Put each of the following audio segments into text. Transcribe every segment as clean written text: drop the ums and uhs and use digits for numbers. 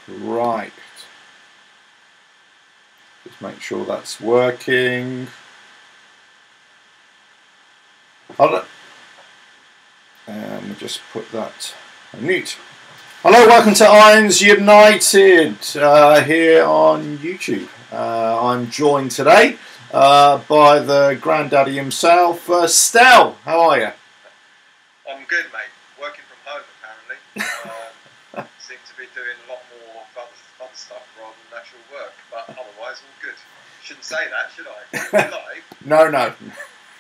Right. Just make sure that's working. Hold on. And we'll just put that on mute. Hello, welcome to Irons United here on YouTube. I'm joined today by the granddaddy himself, Stour. How are you? I'm good, mate. Working from home, apparently. Seem to be doing a lot more fun stuff rather than actual work, but otherwise all good. Shouldn't say that, should I? Live? No. Not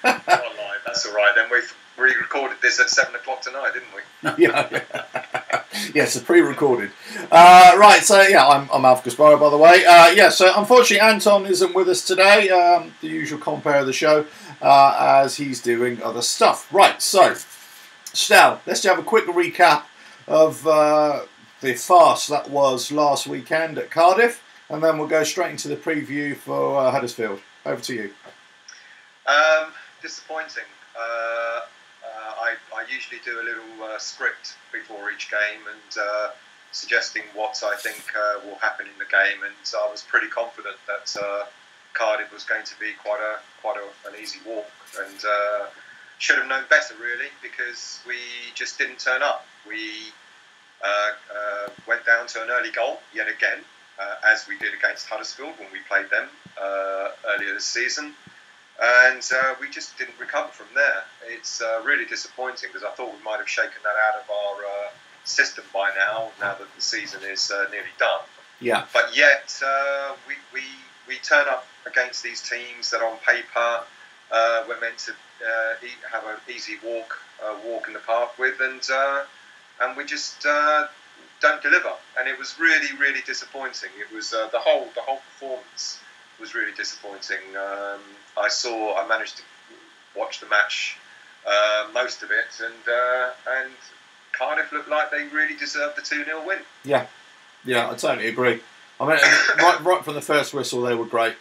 live, that's alright. Then we re-recorded this at 7 o'clock tonight, didn't we? Yeah. Yes, it's pre-recorded. Right, so yeah, I'm Alf Gasparo, by the way. So unfortunately Anton isn't with us today, the usual compere of the show, as he's doing other stuff. Right, so, Stour, let's have a quick recap of the farce that was last weekend at Cardiff, and then we'll go straight into the preview for Huddersfield. Over to you. Disappointing. I usually do a little script before each game and suggesting what I think will happen in the game, and I was pretty confident that Cardiff was going to be quite an easy walk, and should have known better really, because we just didn't turn up. We went down to an early goal yet again, as we did against Huddersfield when we played them earlier this season. And we just didn't recover from there. It's really disappointing, because I thought we might have shaken that out of our system by now that the season is nearly done. Yeah. But yet we turn up against these teams that on paper we're meant to have an easy walk in the park with, and we just don't deliver. And it was really, really disappointing. It was the whole performance was really disappointing. I managed to watch the match, most of it, and Cardiff looked like they really deserved the 2-0 win. Yeah, I totally agree. I mean, right from the first whistle, they were great,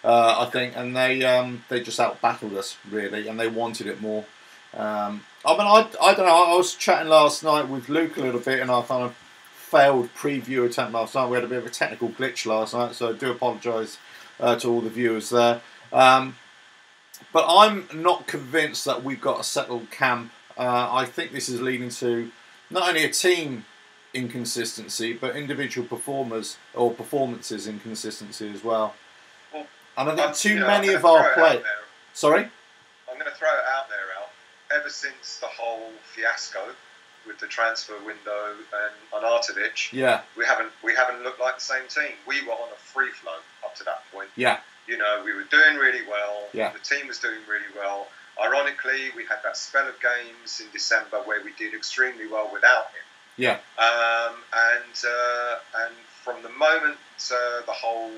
I think, and they just out-battled us, really, and they wanted it more. I don't know, I was chatting last night with Luke a little bit, and I kind of failed preview attempt last night. We had a bit of a technical glitch last night, so I do apologise to all the viewers there. But I'm not convinced that we've got a settled camp. I think this is leading to not only a team inconsistency, but individual performances inconsistency as well. Well, and I think many of our players... Sorry? I'm going to throw it out there, Al. Ever since the whole fiasco with the transfer window and Arnautovic, we haven't looked like the same team. We were on a free flow up to that point. Yeah. You know, we were doing really well. Yeah. The team was doing really well. Ironically, we had that spell of games in December where we did extremely well without him. Yeah. And from the moment the whole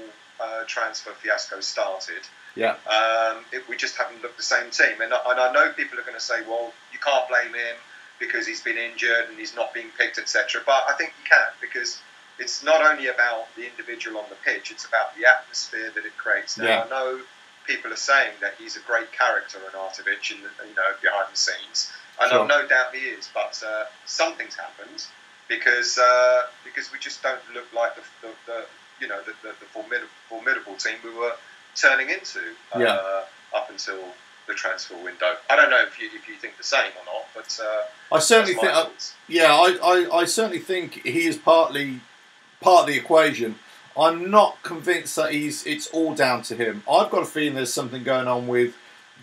transfer fiasco started, we just haven't looked the same team. And I know people are going to say, well, you can't blame him because he's been injured and he's not being picked, etc. But I think you can, because it's not only about the individual on the pitch, it's about the atmosphere that it creates. Now, I know people are saying that he's a great character, Arnautovic, behind the scenes. And I've no doubt he is, but something's happened because we just don't look like the formidable team we were turning into up until the transfer window. I don't know if you think the same or not, but I certainly think. I certainly think he is part of the equation. I'm not convinced that it's all down to him. I've got a feeling there's something going on with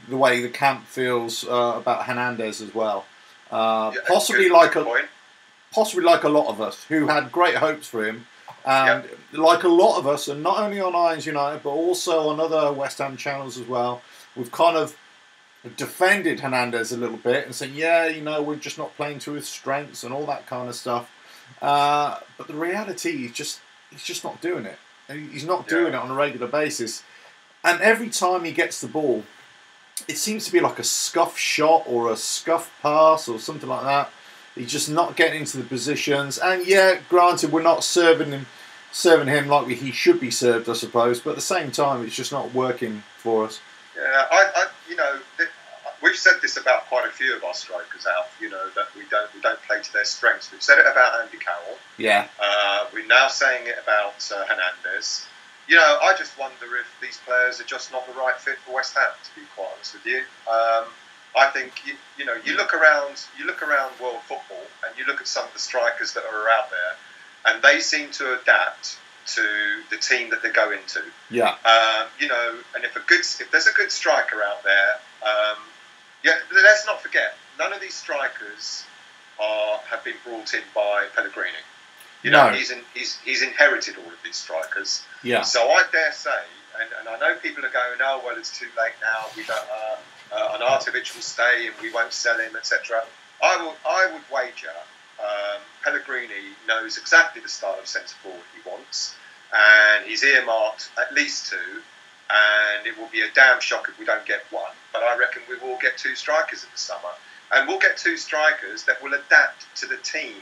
the way the camp feels about Hernandez as well. Possibly like a lot of us who had great hopes for him, and like a lot of us, and not only on Irons United but also on other West Ham channels as well, we've kind of defended Hernandez a little bit and saying, we're just not playing to his strengths and all that kind of stuff. But the reality is he's just not doing it. He's not doing it on a regular basis. And every time he gets the ball, it seems to be like a scuff shot or a scuff pass or something like that. He's just not getting into the positions. And granted, we're not serving him like he should be served, I suppose. But at the same time, it's just not working for us. Yeah, we've said this about quite a few of our strikers, Alf. You know that we don't play to their strengths. We've said it about Andy Carroll. Yeah. We're now saying it about Hernandez. You know, I just wonder if these players are just not the right fit for West Ham. To be quite honest with you, I think you know you look around world football and you look at some of the strikers that are out there, and they seem to adapt to the team that they go into. Yeah. You know, and if there's a good striker out there, yeah, let's not forget, none of these strikers have been brought in by Pellegrini. You know, he's inherited all of these strikers. Yeah. So I dare say, and I know people are going, oh well, it's too late now. We don't. Arnautovic will stay, and we won't sell him, etc. I would wager Pellegrini knows exactly the style of centre forward he wants, and he's earmarked at least 2. And it will be a damn shock if we don't get 1. But I reckon we will get 2 strikers in the summer, and we'll get 2 strikers that will adapt to the team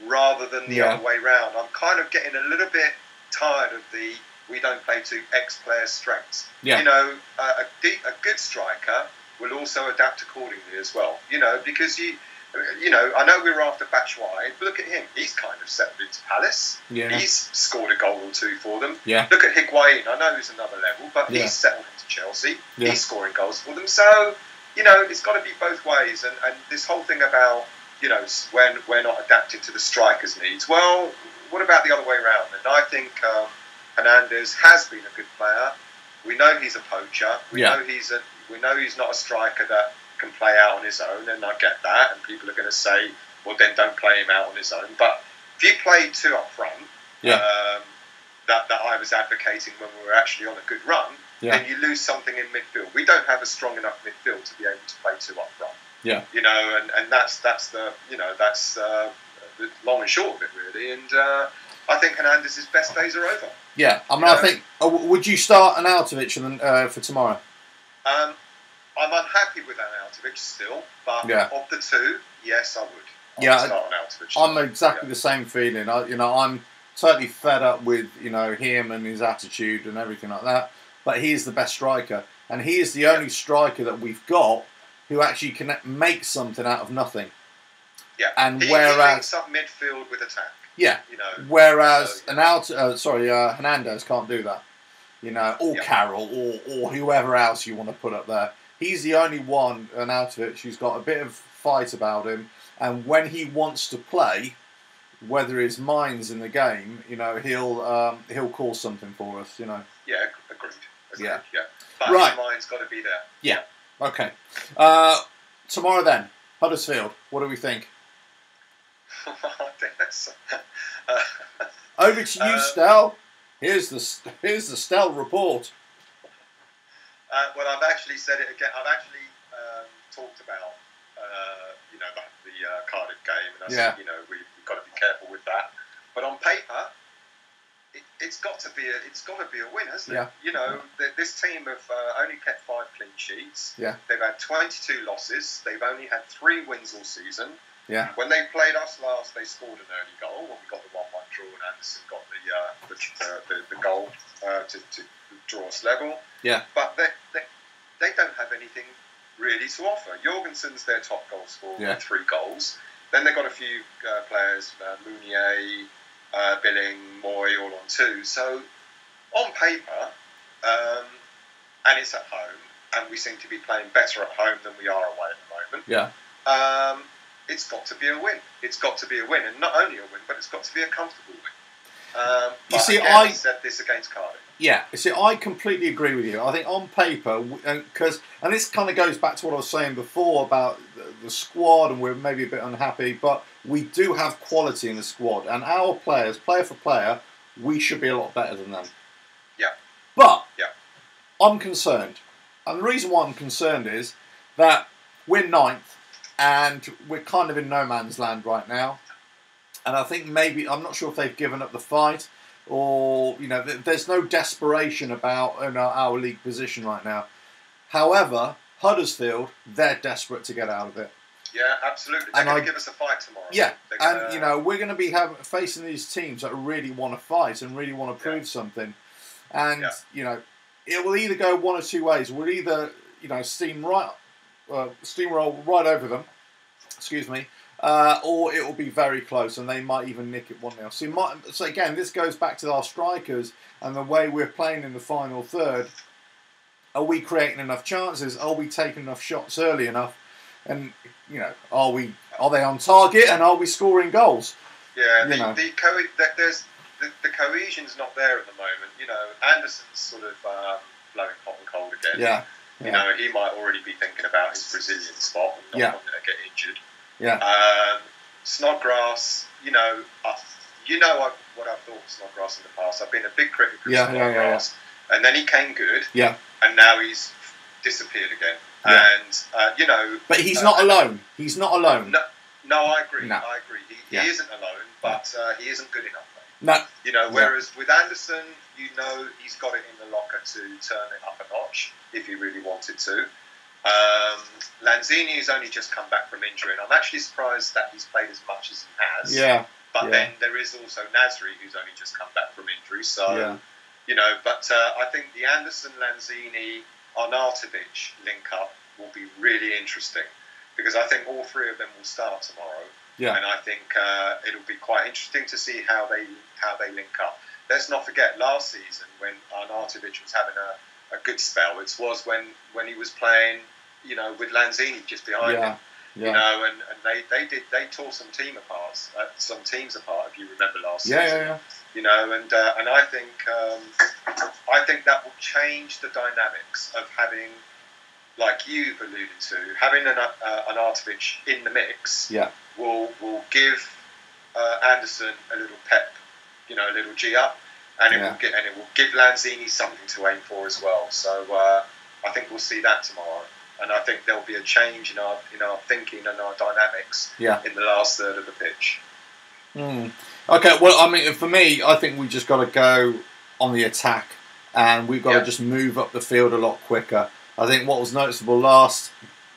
rather than the other way round. I'm kind of getting a little bit tired of the we don't play to X players' strengths. Yeah. You know, a good striker will also adapt accordingly as well. You know, because you know, I know we were after Batshuayi, but look at him. He's kind of settled into Palace. Yeah. He's scored a goal or 2 for them. Yeah. Look at Higuain. I know he's another level, but he's settled into Chelsea. Yeah. He's scoring goals for them. So, you know, it's got to be both ways. And this whole thing about, you know, when we're not adapted to the striker's needs, well, what about the other way around? And I think Hernandez has been a good player. We know he's a poacher. We know he's not a striker that can play out on his own, and I get that, and people are going to say, well, then don't play him out on his own. But if you play 2 up front, that I was advocating when we were actually on a good run, then you lose something in midfield. We don't have a strong enough midfield to be able to play 2 up front. Yeah, you know, and that's the the long and short of it really. And I think Hernandez's best days are over. Yeah, I mean, I think. Would you start Arnautovic for tomorrow? I'm unhappy with Arnautovic still, but of the 2, yes, I would. Start Arnautovic. I'm exactly the same feeling. I'm totally fed up with him and his attitude and everything like that. But he is the best striker, and he is the only striker that we've got who actually can make something out of nothing. Yeah, and he links up midfield with attack. Yeah, you know. Whereas Hernandez can't do that. You know, or Carroll, or whoever else you want to put up there. He's the only one, Arnautovic, who's got a bit of fight about him, and when he wants to play, whether his mind's in the game, you know, he'll call something for us. You know. Yeah, agreed. Yeah. But his mind's got to be there. Yeah. Okay. Tomorrow then, Huddersfield. What do we think? Over to you, Stel. Here's the Stel report. Well, I've actually said it again. I've actually talked about the Cardiff game, and I said we've got to be careful with that. But on paper, it's got to be a win, hasn't it? Yeah. You know, this team have only kept 5 clean sheets. Yeah. They've had 22 losses. They've only had 3 wins all season. Yeah. When they played us last, they scored an early goal. When we got the 1-1 draw, and Anderson got the goal to draw us level. Yeah. But they don't have anything really to offer. Jorgensen's their top goal scorer with 3 goals. Then they've got a few players, Mounier, Billing, Moy, all on 2. So on paper, and it's at home, and we seem to be playing better at home than we are away at the moment. Yeah. It's got to be a win. It's got to be a win, and not only a win, but it's got to be a comfortable win. You see, again, I said this against Cardiff. Yeah, you see, I completely agree with you. I think on paper, and this kind of goes back to what I was saying before about the squad, and we're maybe a bit unhappy, but we do have quality in the squad, and our players, player for player, we should be a lot better than them. Yeah. But I'm concerned, and the reason why I'm concerned is that we're 9th, and we're kind of in no man's land right now. And I think maybe, I'm not sure if they've given up the fight, or, there's no desperation about our league position right now. However, Huddersfield, they're desperate to get out of it. Yeah, absolutely. They're going to give us a fight tomorrow. Yeah, and we're going to be facing these teams that really want to fight and really want to prove something. And, it will either go one or two ways. We'll either, steam right steamroll right over them. Excuse me. Or it will be very close, and they might even nick it 1-0. So again, this goes back to our strikers and the way we're playing in the final third. Are we creating enough chances? Are we taking enough shots early enough? And are they on target? And are we scoring goals? Yeah, the cohesion's not there at the moment. Anderson's sort of blowing hot and cold again. Yeah. He might already be thinking about his Brazilian spot and not wanting to get injured. Yeah. Snodgrass, what I've thought of Snodgrass in the past. I've been a big critic of Snodgrass. And then he came good. Yeah. And now he's disappeared again. Yeah. And, But he's not alone. He's not alone. No, I agree. No. I agree. He isn't alone, but he isn't good enough. No. Whereas with Anderson, he's got it in the locker to turn it up a notch if he really wanted to. Lanzini has only just come back from injury, and I'm actually surprised that he's played as much as he has. Yeah. But then there is also Nasri, who's only just come back from injury. So, but I think the Anderson, Lanzini, Arnautovic link up will be really interesting because I think all three of them will start tomorrow. Yeah. And I think it'll be quite interesting to see how they link up. Let's not forget last season when Arnautovic was having a good spell. It was when he was playing, with Lanzini just behind him. Yeah. And they tore some teams apart, if you remember last season. Yeah. And I think that will change the dynamics of having, like you've alluded to, having an Arnautovic in the mix. Yeah. Will give Anderson a little pep, a little G up, and it will give Lanzini something to aim for as well. So I think we'll see that tomorrow, and I think there'll be a change in our thinking and our dynamics in the last third of the pitch. Okay, well, I mean, for me, I think we just got to go on the attack, and we've got to just move up the field a lot quicker. I think what was noticeable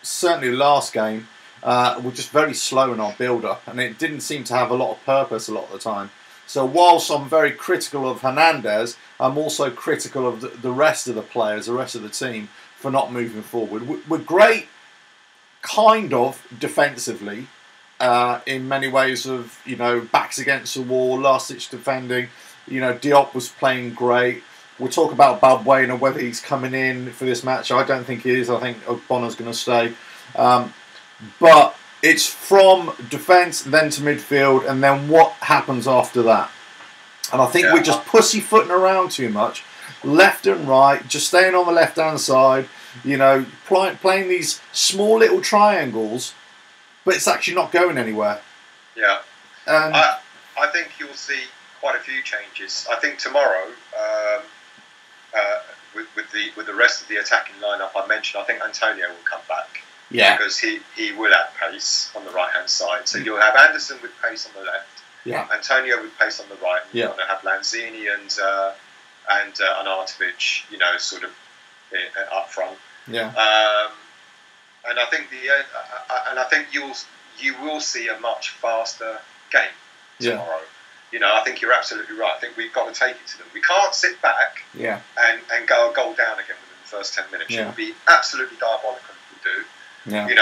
certainly last game. We're just very slow in our build-up, and it didn't seem to have a lot of purpose a lot of the time. So whilst I'm very critical of Hernandez, I'm also critical of the rest of the players, the rest of the team, for not moving forward. We're great, kind of, defensively, in many ways of, backs against the wall, last-ditch defending. Diop was playing great. We'll talk about Balbuena, whether he's coming in for this match. I don't think he is. I think Ogbona's going to stay. But it's from defence, then to midfield, and then what happens after that. And I think we're just pussyfooting around too much, left and right, just staying on the left-hand side, playing these small little triangles, but it's actually not going anywhere. Yeah. I think you'll see quite a few changes. I think tomorrow, with the rest of the attacking lineup I mentioned, I think Antonio will come back. Yeah. Because he will have pace on the right-hand side. So you'll have Anderson with pace on the left. Yeah. Antonio with pace on the right. And you're going to have Lanzini and Arnautovic, sort of up front. Yeah. And I think you will see a much faster game tomorrow. I think you're absolutely right. I think we've got to take it to them. We can't sit back and go a goal down again within the first 10 minutes. It would be absolutely diabolical if we do. Yeah. And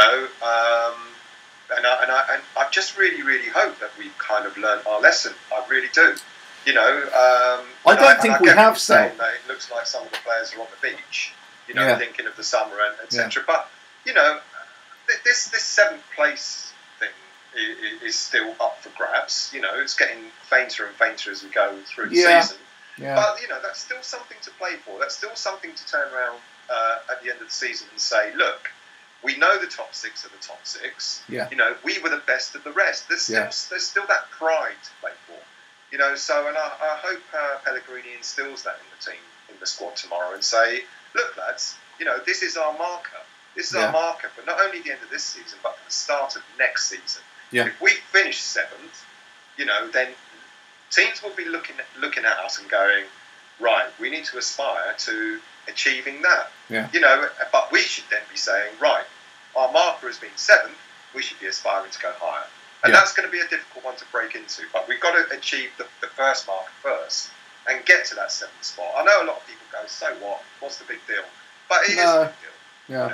I just really, really hope that we've kind of learned our lesson. I really do. I don't think we have saying that it looks like some of the players are on the beach, thinking of the summer and etc. But this 7th place thing is still up for grabs. It's getting fainter and fainter as we go through the season. Yeah. But that's still something to play for. That's still something to turn around at the end of the season and say, look. We know the top 6 are the top 6. Yeah. We were the best of the rest. There's still that pride to play for. So and I hope Pellegrini instills that in the team, in the squad tomorrow, and say, look, lads, this is our marker. This is our marker for not only the end of this season, but for the start of next season. Yeah. If we finish 7th, then teams will be looking at us and going, right, we need to aspire to achieving that. Yeah. But we should then be saying, right, our marker has been 7th, we should be aspiring to go higher. And that's going to be a difficult one to break into, but we've got to achieve the first marker first and get to that 7th spot. I know a lot of people go, so what? What's the big deal? But it is a big deal. Yeah.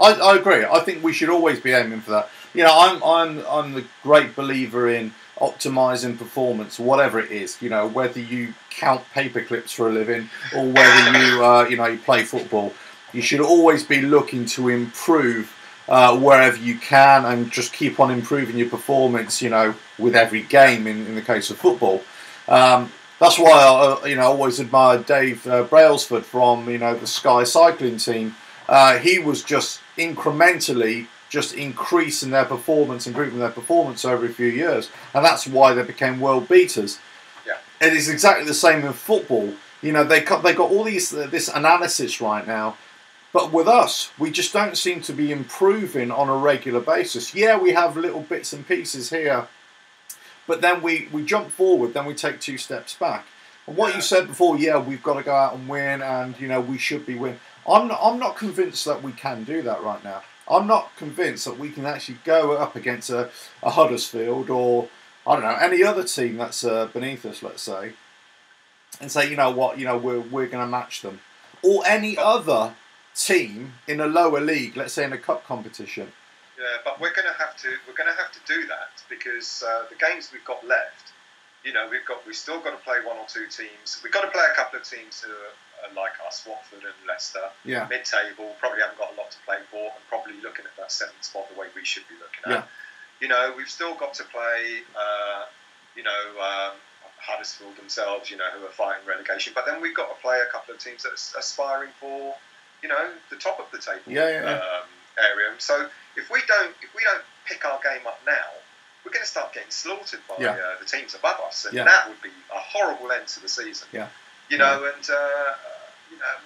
I agree. I think we should always be aiming for that. You know, I'm the great believer in optimizing performance, whatever it is. You know, whether you count paper clips for a living or whether you play football, you should always be looking to improve wherever you can and just keep on improving your performance. You know, with every game in the case of football. That's why I always admired Dave Brailsford from the Sky cycling team. He was just incrementally just increasing their performance, improving their performance over a few years, and that's why they became world beaters. Yeah, it is exactly the same in football. You know, they got all this analysis right now, but with us, we just don't seem to be improving on a regular basis. Yeah, we have little bits and pieces here, but then we jump forward, then we take 2 steps back. And what you said before, yeah, we've got to go out and win, and we should be winning. I'm not convinced that we can do that right now. I'm not convinced that we can actually go up against a Huddersfield or, I don't know, any other team that's beneath us, let's say, and say, you know what, we're going to match them. Or any other team in a lower league, let's say in a cup competition. Yeah, but we're going to have to do that because the games we've got left, we've still got to play 1 or 2 teams. We've got to play a couple of teams who are like us, Watford and Leicester, mid-table, probably haven't got a lot to play for, and probably looking at that 7th spot the way we should be looking at. We've still got to play, Huddersfield themselves, who are fighting relegation. But then we've got to play a couple of teams that are aspiring for, the top of the table area. So if we don't pick our game up now, we're going to start getting slaughtered by the teams above us, and that would be a horrible end to the season.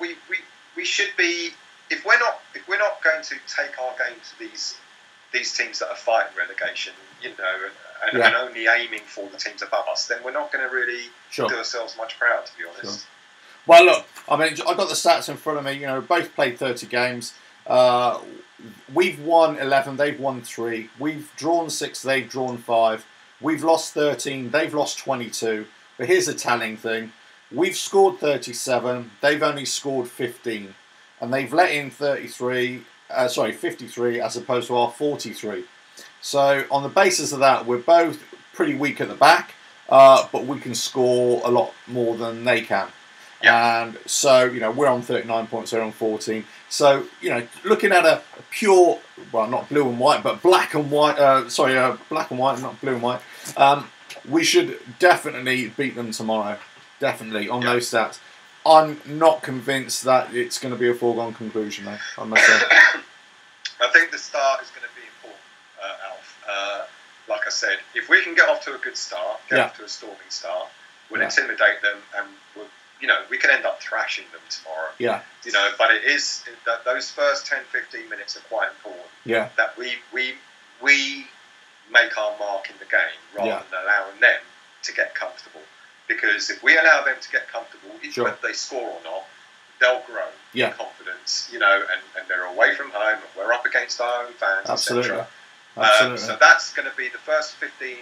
We should be, if we're not going to take our game to these teams that are fighting relegation, and only aiming for the teams above us, then we're not going to really do ourselves much proud, to be honest. Well, look, I mean, I've got the stats in front of me. Both played 30 games. We've won 11, they've won 3. We've drawn 6, they've drawn 5. We've lost 13, they've lost 22. But here's a telling thing. We've scored 37, they've only scored 15. And they've let in 53 as opposed to our 43. So on the basis of that, we're both pretty weak at the back, but we can score a lot more than they can. And so, we're on 39 points, they're on 14. So, looking at a pure, well, not blue and white, but black and white, black and white, not blue and white, we should definitely beat them tomorrow. Definitely, on those stats. I'm not convinced that it's going to be a foregone conclusion, though, I must say. I think the start is going to be important, Alf. Like I said, if we can get off to a good start, get off to a storming start, we'll intimidate them, and we can end up thrashing them tomorrow. But it is that those first 10-15 minutes are quite important. That we make our mark in the game rather than allowing them to get comfortable. Because if we allow them to get comfortable, whether they score or not, they'll grow in confidence. And they're away from home, and we're up against our own fans, etc. So that's going to be the first 15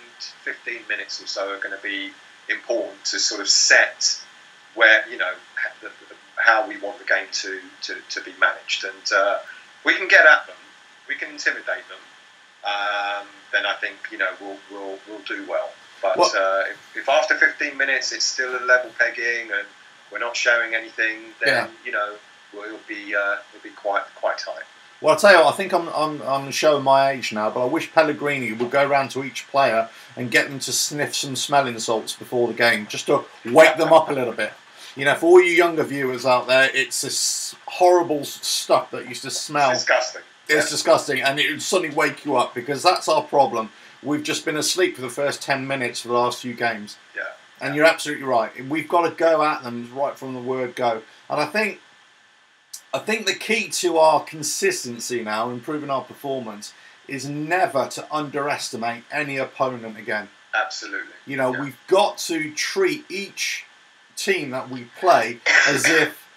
minutes or so are going to be important to sort of set where how we want the game to be managed, and we can get at them, we can intimidate them. Then I think we'll do well. But if after 15 minutes it's still a level pegging and we're not showing anything, then it'll be quite tight. Well, I'll tell you what, I think I'm showing my age now, but I wish Pellegrini would go around to each player and get them to sniff some smelling salts before the game, just to wake them up a little bit. For all you younger viewers out there, it's this horrible stuff that used to smell. It's disgusting. It's disgusting, and it would suddenly wake you up, because that's our problem. We've just been asleep for the first 10 minutes for the last few games. And you're absolutely right. We've got to go at them right from the word go. And I think the key to our consistency now, improving our performance, is never to underestimate any opponent again. Absolutely. We've got to treat each team that we play as if,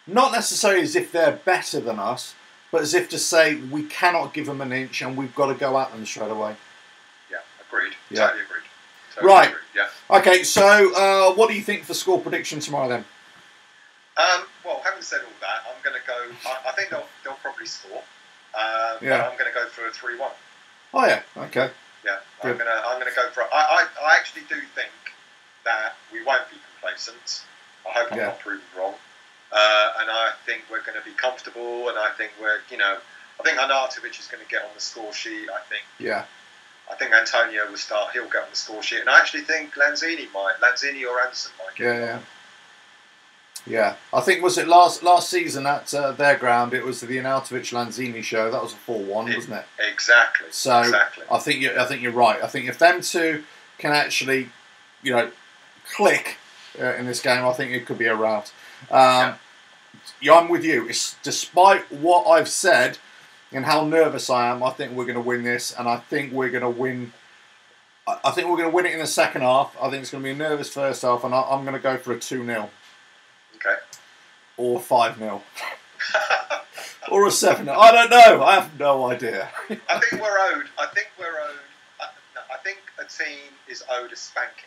not necessarily as if they're better than us, but as if to say we cannot give them an inch and we've got to go at them straight away. Agreed. Yeah. Totally agreed. Right. Agreed. Yeah. Okay, so what do you think for score prediction tomorrow then? Well, having said all that, I'm going to go. I think they'll probably score. but I'm going to go for a 3-1. Oh yeah, okay. Yeah, I'm gonna go for. I actually do think that we won't be complacent. I hope I'm not proven wrong. And I think we're going to be comfortable. And I think I think Arnautovic is going to get on the score sheet. I think Antonio will start. He'll get on the score sheet. And I actually think Lanzini or Anderson might get on. Yeah, I think was it last season at their ground. It was the Arnautovic-Lanzini show. That was a 4-1, wasn't it? Exactly. So I think you're right. I think if them two can actually, click in this game, I think it could be a rout. I'm with you. It's despite what I've said and how nervous I am. I think we're going to win this, and I think we're going to win. I think we're going to win it in the second half. I think it's going to be a nervous first half, and I'm going to go for a 2-0. Okay. Or 5-0. Or a 7-0. I don't know. I have no idea. I think we're owed. I think a team is owed a spanking.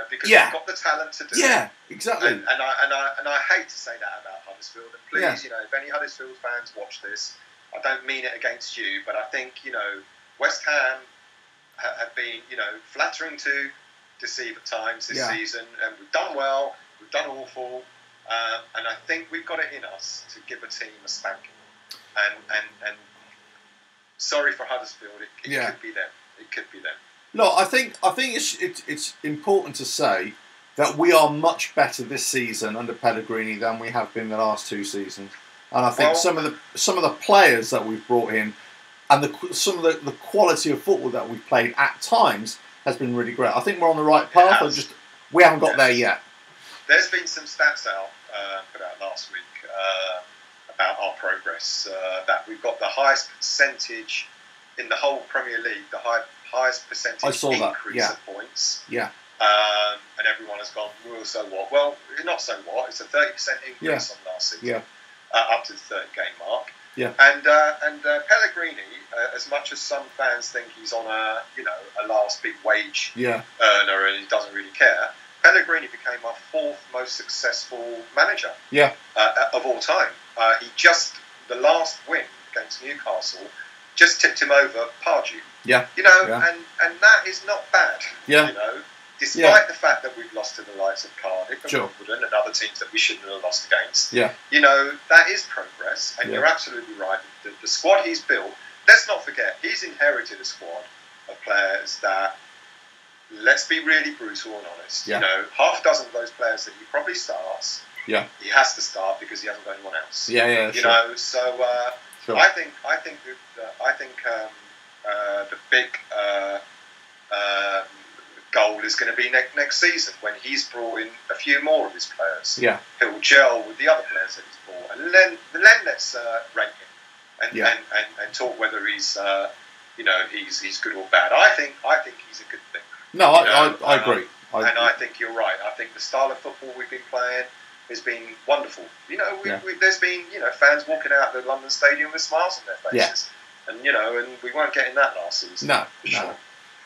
Because we've got the talent to do it. Yeah, exactly. And I hate to say that about Huddersfield. And please, if any Huddersfield fans watch this, I don't mean it against you, but I think West Ham have been flattering to deceive at times this season, and we've done well. We've done awful. And I think we've got it in us to give a team a spanking. And sorry for Huddersfield, it could be them. It could be them. No, I think it's important to say that we are much better this season under Pellegrini than we have been the last 2 seasons. And I think some of the players that we've brought in and some of the quality of football that we've played at times has been really great. I think we're on the right path. We haven't got there yet. There's been some stats put out last week about our progress. That we've got the highest percentage in the whole Premier League, the highest percentage increase of points. Yeah. And everyone has gone, well, so what? Well, not so what. It's a 30% increase on last season. Yeah. Up to the 30-game mark. Yeah. And Pellegrini, as much as some fans think he's on a last big wage earner and he doesn't really care, Pellegrini became our 4th most successful manager of all time. The last win against Newcastle just tipped him over Pardew. Yeah. And that is not bad. Yeah. Despite the fact that we've lost to the likes of Cardiff and Wimbledon and other teams that we shouldn't have lost against. Yeah. That is progress, and you're absolutely right. The squad he's built, let's not forget, he's inherited a squad of players that, let's be really brutal and honest. Yeah. Half a dozen of those players that he probably starts. Yeah. He has to start because he hasn't got anyone else. Yeah. So I think the big goal is going to be next season when he's brought in a few more of his players. Yeah. He'll gel with the other players that he's brought, and then let's rate him and talk whether he's he's good or bad. I think he's a good thing. No, I agree. And I think you're right. I think the style of football we've been playing has been wonderful. There's been fans walking out of the London Stadium with smiles on their faces, and and we weren't getting that last season. No. Sure.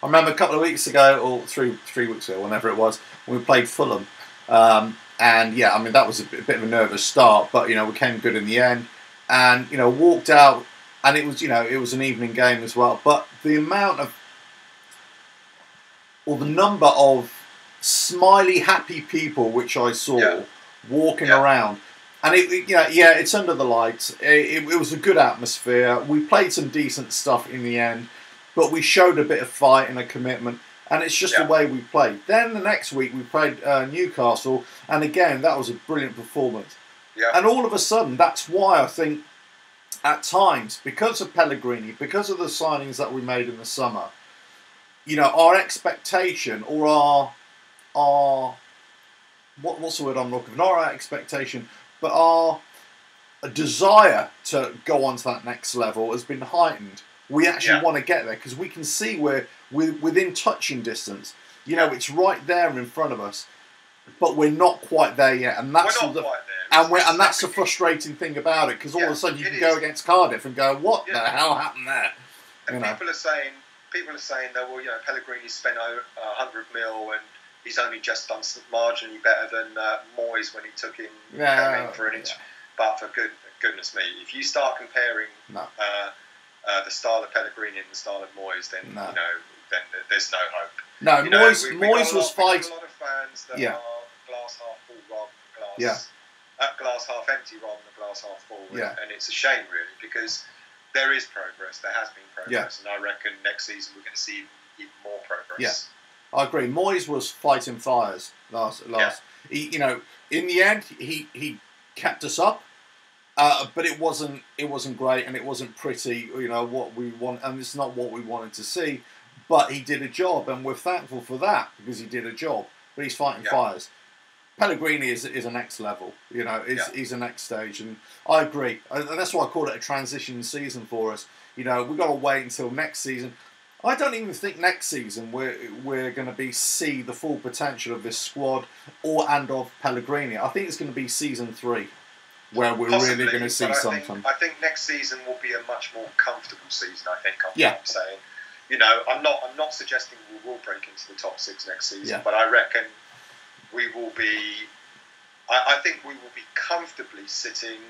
I remember a couple of weeks ago, or 3 weeks ago, whenever it was, when we played Fulham, and that was a bit of a nervous start, but we came good in the end, and walked out, and it was an evening game as well. But the amount of or the number of smiley, happy people which I saw walking around. And it's under the lights. It was a good atmosphere. We played some decent stuff in the end, but we showed a bit of fight and a commitment. And it's just the way we played. Then the next week we played Newcastle, and again that was a brilliant performance. Yeah. And all of a sudden, that's why I think at times, because of Pellegrini, because of the signings that we made in the summer, our expectation or our what's the word I'm looking for? Not our expectation, but our desire to go on to that next level has been heightened. We actually want to get there because we can see we're within touching distance. It's right there in front of us, but we're not quite there yet, and that's quite there. And that's the frustrating thing about it, because all of a sudden you can go against Cardiff and go, "What the hell happened there?" And people are saying that Pellegrini spent 100 mil and he's only just done marginally better than Moyes when he took him for an inch. But for goodness me, if you start comparing the style of Pellegrini and the style of Moyes, then then there's no hope. No, Moyes was fighting. We've got a lot of fans that are glass half full rather than glass half empty rather than glass half full. And it's a shame, really, because there is progress. There has been progress, and I reckon next season we're going to see even more progress. Yeah, I agree. Moyes was fighting fires last. He, in the end, he kept us up. But it wasn't great, and it wasn't pretty. What we want, and it's not what we wanted to see. But he did a job, and we're thankful for that because he did a job. But he's fighting fires. Pellegrini is a next level. He's a next stage, and I agree. And that's why I call it a transition season for us. We've got to wait until next season. I don't even think next season we're going to see the full potential of this squad and of Pellegrini. I think it's going to be season 3. Where we're really going to see something. I think next season will be a much more comfortable season. I think. I'm saying. I'm not suggesting we will break into the top 6 next season, but I reckon we will be. I think we will be comfortably sitting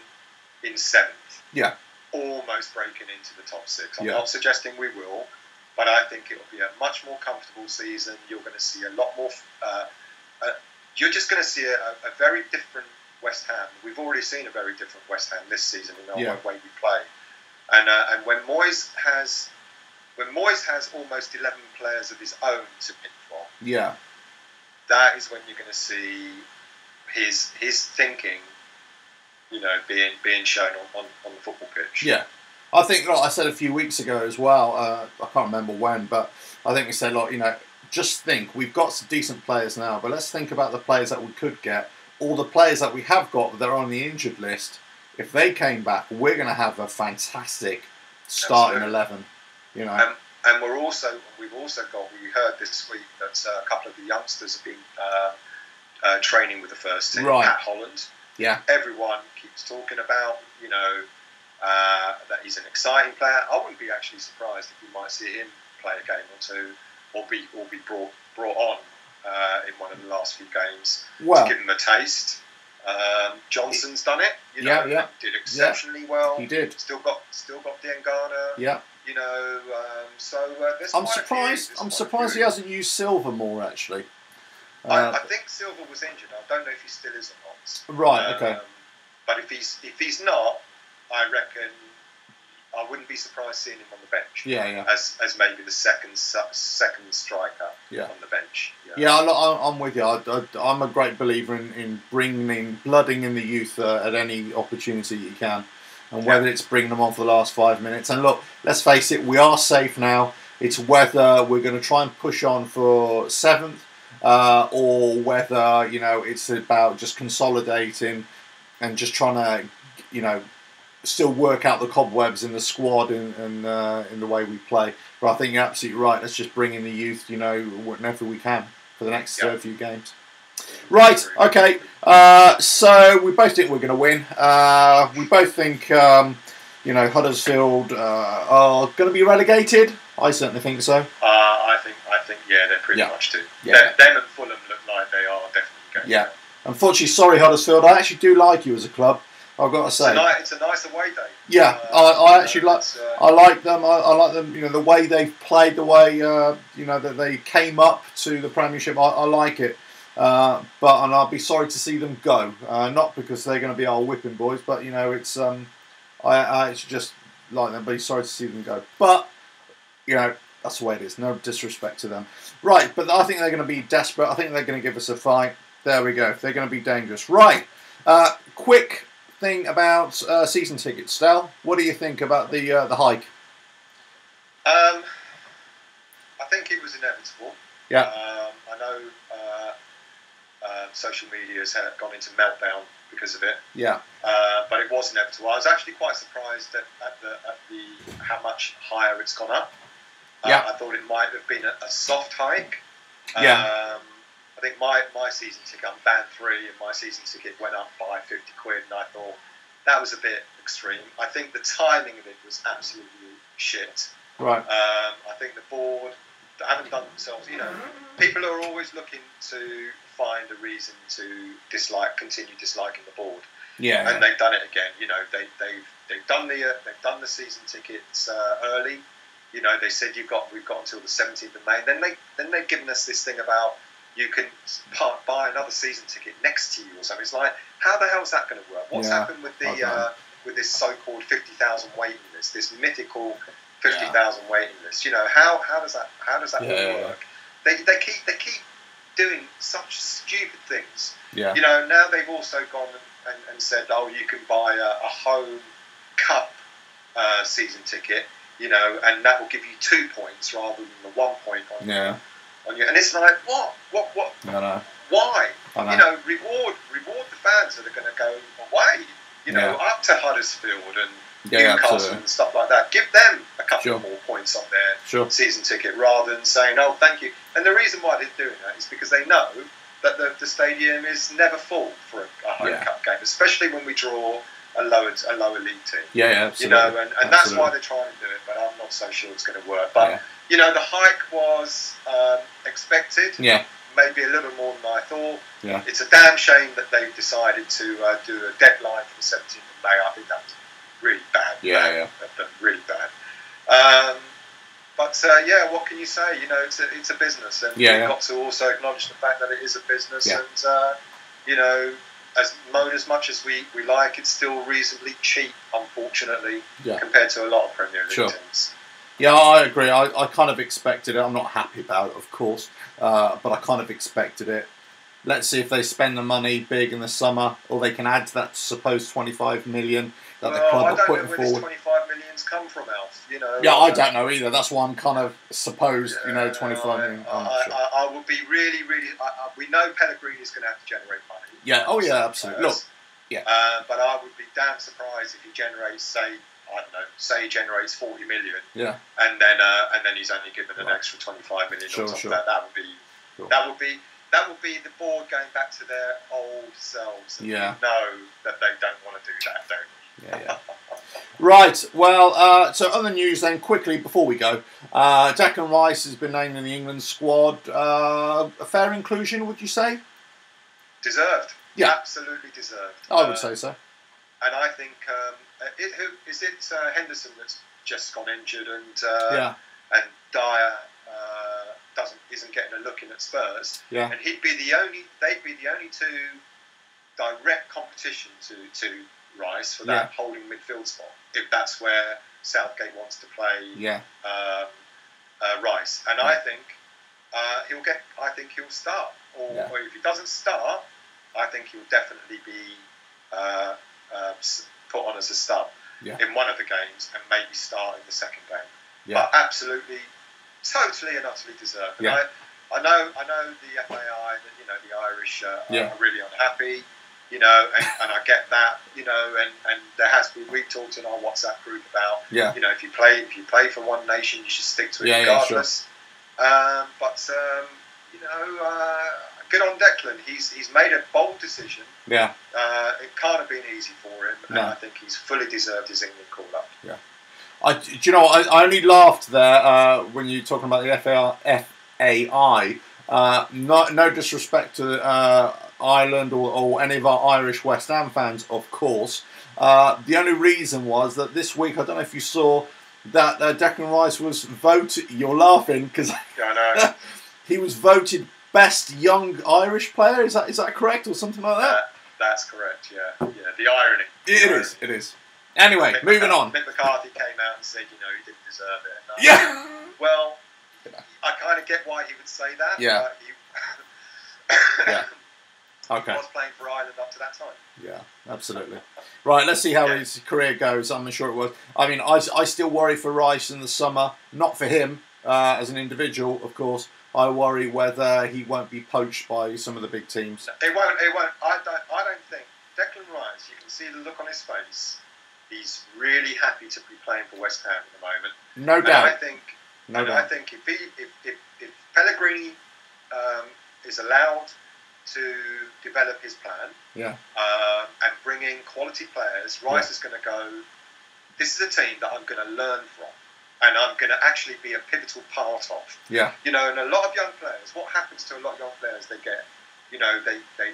in 7th. Yeah. Almost breaking into the top 6. I'm not suggesting we will, but I think it will be a much more comfortable season. You're going to see a lot more. You're just going to see a very different West Ham. We've already seen a very different West Ham this season in our way we play, and when Moyes has almost 11 players of his own to pick from, that is when you're going to see his thinking, being shown on the football pitch. Yeah, I think like I said a few weeks ago as well. I can't remember when, but I think we said just think we've got some decent players now, but let's think about the players that we could get. All the players that we have got that are on the injured list, if they came back, we're going to have a fantastic starting 11. And we've also got. We heard this week that a couple of the youngsters have been training with the first team at Holland. Yeah, everyone keeps talking about that he's an exciting player. I wouldn't be actually surprised if we might see him play a game or two, or be brought on. In one of the last few games to give him a taste. Johnson's done it. Did exceptionally well. He did. Still got Diangana. Yeah. There's I'm surprised he hasn't used Silva more actually. I think Silva was injured. I don't know if he still is or not. Right. Okay. But if he's not, I reckon I wouldn't be surprised seeing him on the bench. As maybe the second striker on the bench. I'm with you. I'm a great believer in blooding in the youth at any opportunity you can, and whether it's bringing them on for the last 5 minutes. And look, let's face it, we are safe now. It's whether we're going to try and push on for 7th, or whether it's about just consolidating and just trying to still work out the cobwebs in the squad and in the way we play. But I think you're absolutely right. Let's just bring in the youth, whenever we can for the next few games. Right, okay. So we both think we're going to win. We both think, Huddersfield are going to be relegated. I certainly think so. I think, they're pretty much do. Yeah. Them and Fulham look like they are definitely going. Yeah. Unfortunately, sorry Huddersfield. I actually do like you as a club. I've got to say, it's a nice away day. Yeah, I actually like. I like them. I like them. The way they've played, the way that they came up to the Premiership. I like it. And I'll be sorry to see them go. Not because they're going to be our whipping boys, but it's. I actually just like them. Be sorry to see them go. But that's the way it is. No disrespect to them. Right, but I think they're going to be desperate. I think they're going to give us a fight. There we go. They're going to be dangerous. Right. Quick thing about season tickets, Stel. What do you think about the hike? I think it was inevitable. Yeah. I know social media has gone into meltdown because of it. Yeah. But it was inevitable. I was actually quite surprised at how much higher it's gone up. I thought it might have been a soft hike. Yeah. I think my season ticket, I'm band 3, and my season ticket went up by 50 quid, and I thought that was a bit extreme. I think the timing of it was absolutely shit. Right. I think the board haven't done themselves. People are always looking to find a reason to continue disliking the board. Yeah. And they've done it again. they've done the season tickets early. You know, they said we've got until the 17th of May. Then they've given us this thing about you can buy another season ticket next to you or something. It's like, how the hell is that going to work? What's happened with with this so-called 50,000 waiting list, this mythical 50,000 waiting list? You know, how does that all work? They keep doing such stupid things. Yeah. You know, now they've also gone and said, oh, you can buy a home cup season ticket, you know, and that will give you 2 points rather than the 1 point on you. And it's like, what? No. Why? You know, reward the fans that are going to go away, you know, up to Huddersfield and Newcastle and stuff like that. Give them a couple more points on their season ticket rather than saying, oh, thank you. And the reason why they're doing that is because they know that the stadium is never full for a home cup game, especially when we draw a lower league team. Yeah, absolutely. You know, and that's why they're trying to do it, but I'm not so sure it's going to work. But, you know, the hike was expected. Yeah. Maybe a little more than I thought. Yeah. It's a damn shame that they've decided to do a deadline for the 17th of May. I think that's really bad. That's really bad. But what can you say? You know, it's a business, and we've got to also acknowledge the fact that it is a business, and you know, as much as we like, it's still reasonably cheap, unfortunately, compared to a lot of Premier League teams. Yeah, I agree. I kind of expected it. I'm not happy about it, of course, but I kind of expected it. Let's see if they spend the money big in the summer, or they can add to that supposed 25 million that the club are putting forward. I don't know where this 25 million's come from, Alf. You know. Yeah, I don't know either. That's why I'm kind of supposed, 25 million. I would be really. We know Pellegrini's going to have to generate money. Yeah. Oh, yeah. Absolutely. Look. Yeah. But I would be damn surprised if he generates, say he generates 40 million. Yeah. And then he's only given an extra 25 million on top of that. That would be the board going back to their old selves. And we know that they don't want to do that, don't we? Yeah. Right. Well, so other news then, quickly before we go. Declan Rice has been named in the England squad. A fair inclusion, would you say? Deserved. Yeah. Absolutely deserved. I would say so. And I think is it Henderson that's just gone injured and Dyer isn't getting a look in at Spurs. Yeah. And they'd be the only two direct competition to Rice for that holding midfield spot, if that's where Southgate wants to play Rice. And I think he'll start. Or if he doesn't start, I think he'll definitely be put on as a sub in one of the games and maybe start in the second game. Yeah. But absolutely, totally and utterly deserved. And I know the FAI, the Irish are really unhappy, and I get that, and there has been, we've talked in our WhatsApp group about, if you play for one nation, you should stick to it regardless. Good on Declan. He's made a bold decision. Yeah. It can't have been easy for him, and I think he's fully deserved his England call-up. Yeah. I only laughed there when you were talking about the FAI. No disrespect to Ireland or any of our Irish West Ham fans, of course. The only reason was that this week, I don't know if you saw that Declan Rice was voted. You're laughing because I know. He was voted best young Irish player. Is that correct or something like that? That's correct. Yeah. The irony. It is. Anyway, moving on. Mick McCarthy came out and said, he didn't deserve it. Yeah. Well, I kind of get why he would say that. Yeah. Okay. He was playing for Ireland up to that time. Yeah, absolutely. Right, let's see how his career goes. I'm sure it was. I mean, I still worry for Rice in the summer. Not for him as an individual, of course. I worry whether he won't be poached by some of the big teams. It won't. I don't think. Declan Rice, you can see the look on his face. He's really happy to be playing for West Ham at the moment. No doubt. I think if Pellegrini is allowed to develop his plan, and bring in quality players, Rice is going to go. This is a team that I'm going to learn from, and I'm going to actually be a pivotal part of. Yeah. And a lot of young players. What happens to a lot of young players? They get,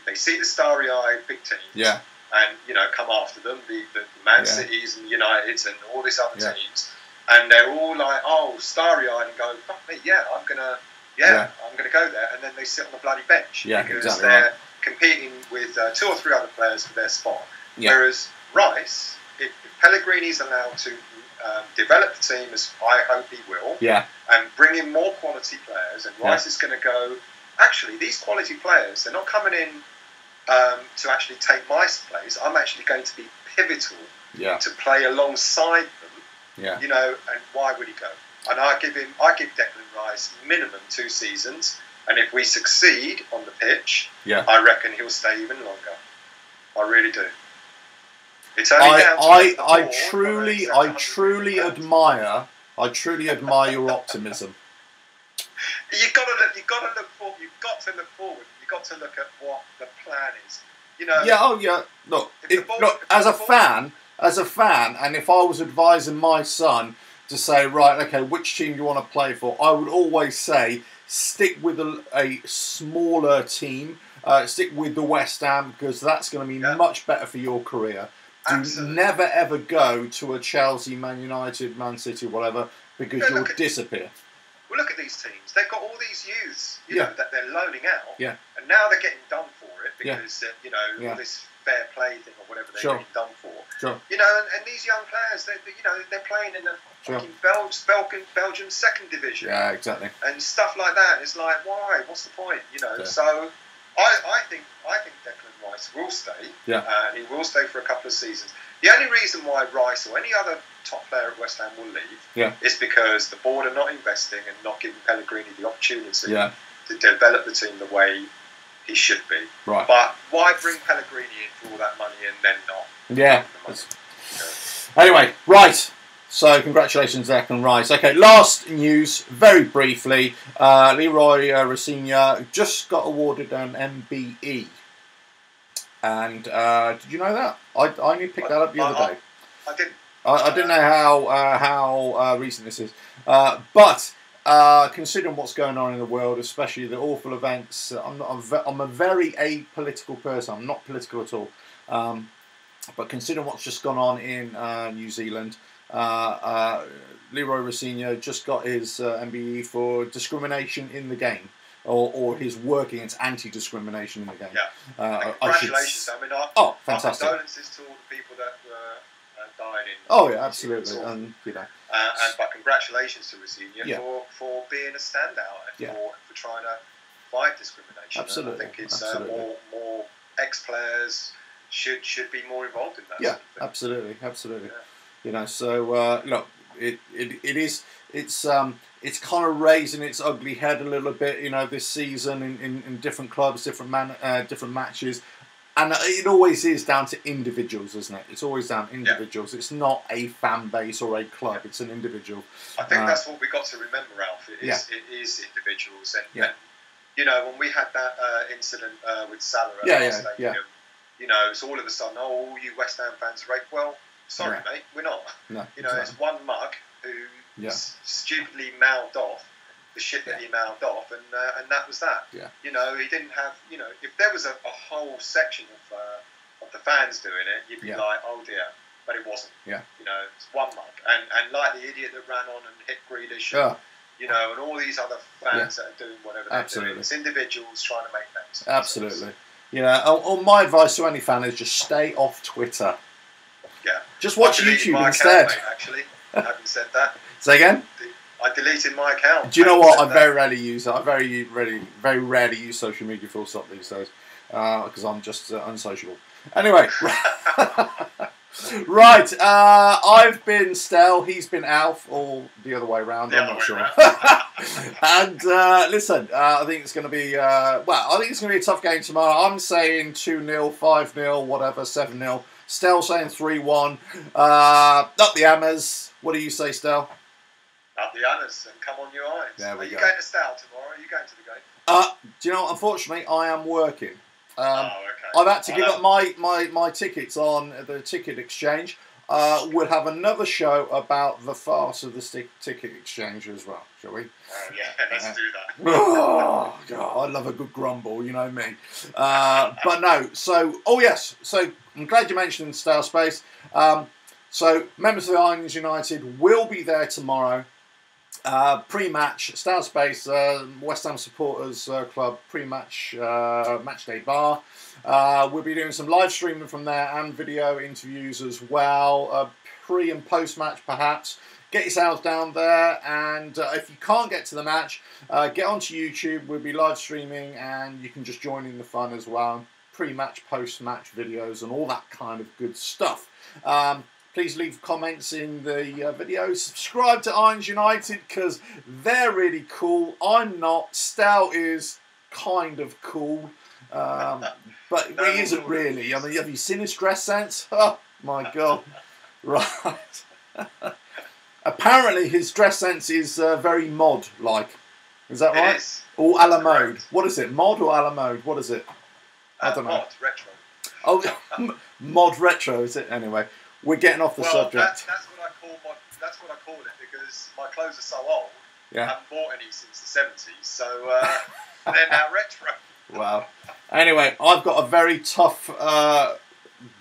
they see the starry-eyed big teams. Yeah. and come after them, the Man Cities and Uniteds and all these other teams, and they're all like, oh, starry-eyed and go, fuck me, I'm gonna go there, and then they sit on the bloody bench because they're competing with 2 or 3 other players for their spot. Whereas Rice, if Pellegrini's allowed to develop the team, as I hope he will, and bring in more quality players, and Rice is going to go, actually, these quality players, they're not coming in to actually take my place. I'm actually going to be pivotal to play alongside them, and why would he go? And I give Declan Rice minimum 2 seasons, and if we succeed on the pitch, I reckon he'll stay even longer. I really do. It's only I truly admire your optimism. You've got to look forward. You've got to look at what the plan is. Look, as a fan, and if I was advising my son to say, right, okay, which team do you want to play for, I would always say stick with a smaller team. Stick with the West Ham, because that's going to be much better for your career. Do never ever go to a Chelsea, Man United, Man City, whatever, because you'll disappear. Well, look at these teams. They've got all these youths, that they're loaning out, and now they're getting done for it because all this fair play thing or whatever they're getting done for. And these young players, they're playing in the fucking Belgian second division. Yeah, exactly. And stuff like that. It's like, why? What's the point? So I think Declan Rice will stay. And he will stay for a couple of seasons. The only reason why Rice or any other top player at West Ham will leave is because the board are not investing and not giving Pellegrini the opportunity to develop the team the way he should be. Right. But why bring Pellegrini in for all that money and then not? Yeah. Anyway, right. So congratulations, Declan Rice. Okay, last news, very briefly. Leroy Rossignol just got awarded an MBE. And did you know that? I only picked that up the other day. I didn't. I didn't know how recent this is. But considering what's going on in the world, especially the awful events, I'm a very apolitical person. I'm not political at all. But considering what's just gone on in New Zealand, Leroy Rossignol just got his MBE for discrimination in the game. Or his work against anti-discrimination in the game. Congratulations! Fantastic! Our condolences to all the people that died in. Oh yeah, absolutely, and but congratulations to Rossignol for being a standout and for trying to fight discrimination. Absolutely, and I think it's more ex-players should be more involved in that. Yeah, absolutely. So look, it's kind of raising its ugly head a little bit, this season in different clubs, different matches, and it always is down to individuals, isn't it? It's always down to individuals. It's not a fan base or a club. It's an individual. I think that's what we got to remember, Ralph. It is individuals, and when we had that incident with Salah at Stadium, it's all of a sudden, all you West Ham fans are right. Well, sorry, mate, we're not. No, it's one mug who stupidly mouthed off the shit that he mouthed off, and that was that. Yeah. He didn't have. If there was a whole section of the fans doing it, you'd be like, oh dear, but it wasn't. Yeah. It's one mug, and like the idiot that ran on and hit Grealish, and all these other fans that are doing whatever they're doing. It's individuals trying to make names. Absolutely. My advice to any fan is just stay off Twitter. Yeah. Just watch YouTube instead. Account, mate, actually, having said that. Say again? I deleted my account. Do you know what? I very rarely use it. I very rarely use social media full stop these days because I'm just unsociable. Anyway, right. I've been Stel. He's been Alf, or the other way around. I'm not sure. And listen, I think it's going to be. I think it's going to be a tough game tomorrow. I'm saying 2-0, 5-0, whatever, 7-0. Stel saying 3-1. Up the hammers. What do you say, Stel? Up the hammers and come on your eyes. Are you going to Stel tomorrow? Are you going to the game? Do you know what? Unfortunately, I am working. Okay. I've had to give up my tickets on the ticket exchange. we'll have another show about the farce of the ticket exchange as well, shall we? Oh, yeah, let's do that. Oh, God, I love a good grumble, you know me. But no, so, oh yes, so I'm glad you mentioned Stour Space. So members of the Irons United will be there tomorrow. Pre-match, Stour Space, West Ham Supporters Club pre-match match day bar. We'll be doing some live streaming from there and video interviews as well. Pre and post-match perhaps. Get yourselves down there, and if you can't get to the match, get onto YouTube. We'll be live streaming, and you can just join in the fun as well. Pre-match, post-match videos and all that kind of good stuff. Please leave comments in the video. Subscribe to Irons United because they're really cool. I'm not. Stour is kind of cool. But he isn't really. I mean, have you seen his dress sense? Oh, my God. Right. Apparently, his dress sense is very mod-like. Is that right? It is. Or a la mode. What is it? Mod or a la mode? What is it? I don't know. Mod, retro. Oh, mod retro, is it? Anyway. We're getting off the subject. That's what I call it because my clothes are so old. Yeah. I haven't bought any since the 70s, so they're now retro. Wow. Anyway, I've got a very tough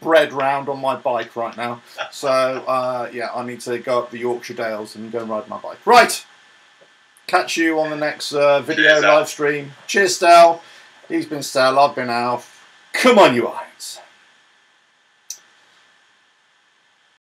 bread round on my bike right now, so yeah, I need to go up the Yorkshire Dales and go and ride my bike. Right. Catch you on the next video live stream. Cheers, Stour. He's been Stour. I've been Alf. Come on, you Irons.